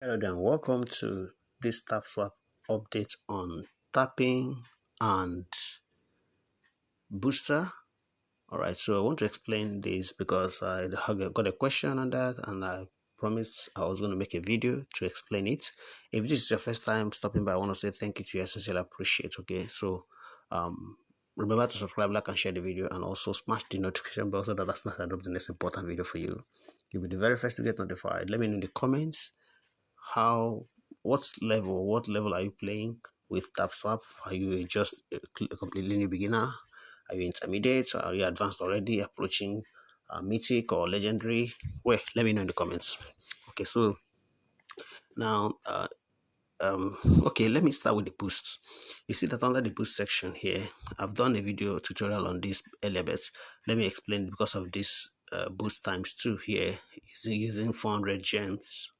Hello then, welcome to this TAPSWAP update on tapping and booster. Alright, so I want to explain this because I got a question on that and I promised I was going to make a video to explain it. If this is your first time stopping by, I want to say thank you to you. I sincerely appreciate. Okay, so remember to subscribe, like, and share the video, and also smash the notification bell so that that's not I drop the next important video for you. You'll be the very first to get notified. Let me know in the comments how what level are you playing with TAPSWAP? Are you just a completely new beginner? Are you intermediate? Or are you advanced already, approaching mythic or legendary? Well, let me know in the comments. Okay, so now okay, let me start with the boost. You see that under the boost section here, I've done a video tutorial on this earlier, but let me explain because of this boost times 2 here using 400 gems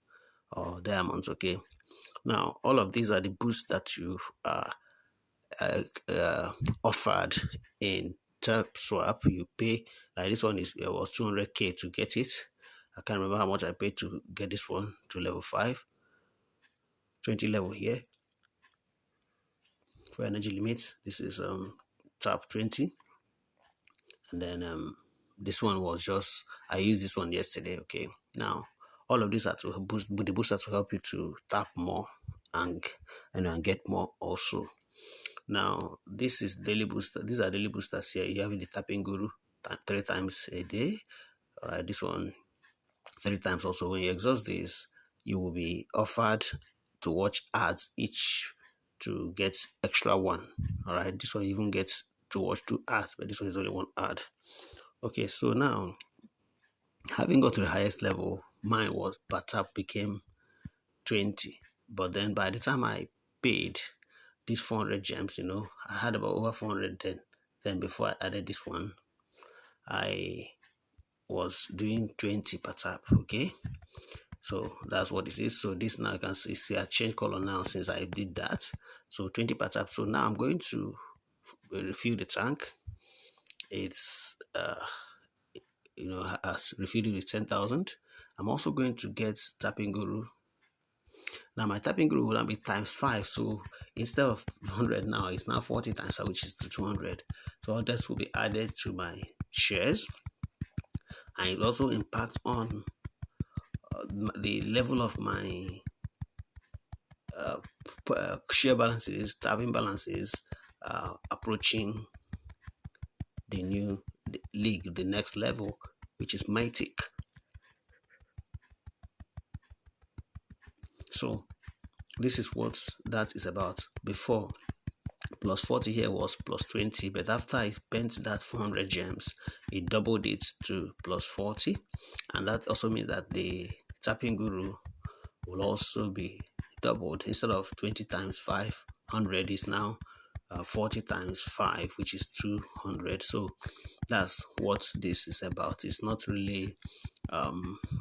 or diamonds. Okay, now all of these are the boosts that you uh, uh, offered in TAPSWAP. You pay, like this one was 200k to get it. I can't remember how much I paid to get this one to level 5, 20 level here for energy limits. This is tap 20, and then this one was just, I used this one yesterday. Okay, now all of these are to boost, but the booster to help you to tap more and get more also. Now this is daily booster. These are daily boosters here. You have the tapping guru 3 times a day. All right, this one 3 times also. When you exhaust this, you will be offered to watch ads each to get extra one. All right, this one even gets to watch 2 ads, but this one is only 1 ad. Okay, so now having got to the highest level, mine was per tap became 20. But then by the time I paid these 400 gems, I had about over 400 then before I added this one, I was doing 20 per tap. Okay, so that's what it is. So this now you can see I changed color now since I did that. So 20 per tap. So now I'm going to refill the tank. It's has refilled it with 10,000. I'm also going to get tapping guru. Now my tapping group will now be times 5. So instead of 100 now, it's now 40 times 5, which is to 200. So all this will be added to my shares. And it also impacts on the level of my share balances, tapping balances, approaching the new league, the next level, which is mythic. So this is what that is about. Before, plus 40 here was plus 20, but after I spent that 400 gems, it doubled it to plus 40, and that also means that the tapping guru will also be doubled. Instead of 20 times 500 is now 40 times 5, which is 200. So that's what this is about. It's not really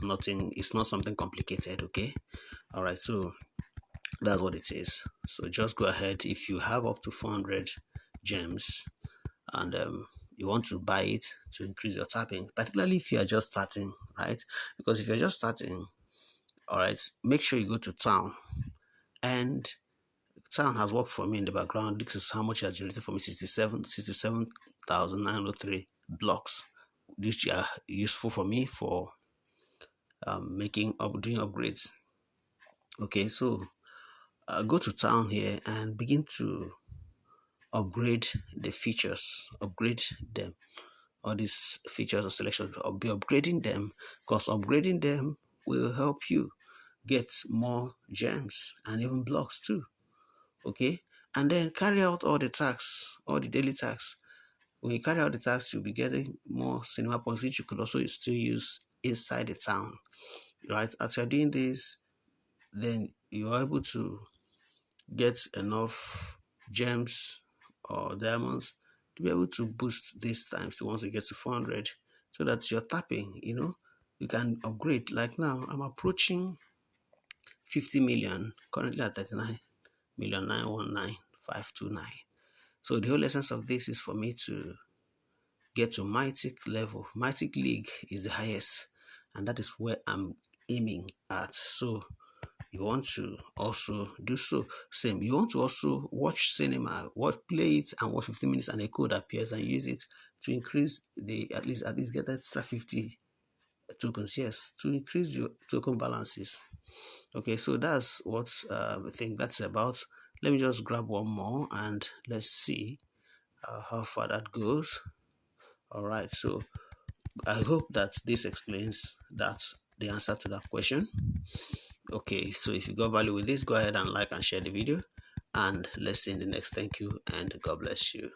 nothing, it's not something complicated. Okay, all right, so that's what it is. So just go ahead. If you have up to 400 gems and you want to buy it to increase your tapping, particularly if you are just starting, right? Because if you're just starting, all right, make sure you go to town. And town has worked for me in the background. This is how much it has generated for me: 67,903 blocks. These are useful for me for doing upgrades. Okay, so go to town here and begin to upgrade the features, upgrade them. All these features or selections, I'll be upgrading them, because upgrading them will help you get more gems and even blocks too. Okay, and then carry out all the tasks, all the daily tasks. When you carry out the tasks, you'll be getting more cinema points, which you could also still use inside the town, right? As you're doing this, then you are able to get enough gems or diamonds to be able to boost these times once you get to 400, so that you're tapping, you can upgrade. Like now, I'm approaching 50 million, currently at 39,919,529. So the whole essence of this is for me to get to mythic level. Mythic league is the highest, and that is where I'm aiming at. So you want to also do so. Same, you want to also watch cinema, play it and watch 15 minutes, and a code appears, and use it to increase the at least get extra 50 tokens. Yes, to increase your token balances. Okay, so that's what I think that's about. Let me just grab one more and let's see how far that goes. All right, so I hope that this explains that the answer to that question. Okay, so if you got value with this, go ahead and like and share the video, and let's see in the next. Thank you and God bless you.